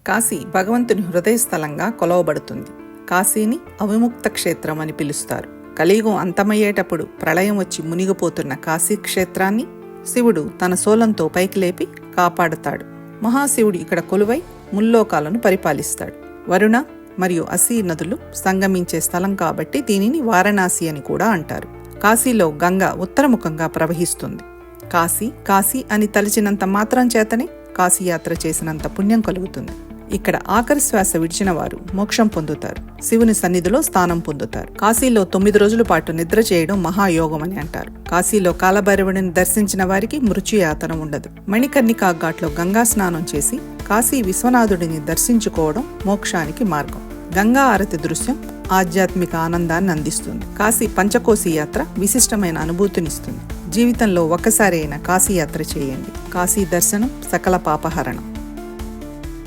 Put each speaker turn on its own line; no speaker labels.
కాశీ భగవంతుని హృదయ స్థలంగా కొలవబడుతుంది. కాశీని అవిముక్త క్షేత్రం అని పిలుస్తారు. కలియుగం అంతమయ్యేటప్పుడు ప్రళయం వచ్చి మునిగిపోతున్న కాశీ క్షేత్రాన్ని శివుడు తన శూలంతో పైకి లేపి కాపాడుతాడు. మహాశివుడు ఇక్కడ కొలువై ముల్లోకాలను పరిపాలిస్తాడు. వరుణ మరియు అసీ నదులు సంగమించే స్థలం కాబట్టి దీనిని వారణాసి అని కూడా అంటారు. కాశీలో గంగ ఉత్తరముఖంగా ప్రవహిస్తుంది. కాశీ కాశీ అని తలిచినంత మాత్రం చేతనే కాశీయాత్ర చేసినంత పుణ్యం కలుగుతుంది. ఇక్కడ ఆఖరి శ్వాస విడిచిన వారు మోక్షం పొందుతారు, శివుని సన్నిధిలో స్థానం పొందుతారు. కాశీలో 9 రోజుల పాటు నిద్ర చేయడం మహాయోగం అని అంటారు. కాశీలో కాలభైరవుడిని దర్శించిన వారికి మృత్యుయాతన ఉండదు. మణికర్ణికా ఘాట్లో గంగా స్నానం చేసి కాశీ విశ్వనాథుడిని దర్శించుకోవడం మోక్షానికి మార్గం. గంగా ఆరతి దృశ్యం ఆధ్యాత్మిక ఆనందాన్ని అందిస్తుంది. కాశీ పంచకోశి యాత్ర విశిష్టమైన అనుభూతినిస్తుంది. జీవితంలో ఒక్కసారి అయినా కాశీ యాత్ర చేయండి. కాశీ దర్శనం సకల పాపహరణం.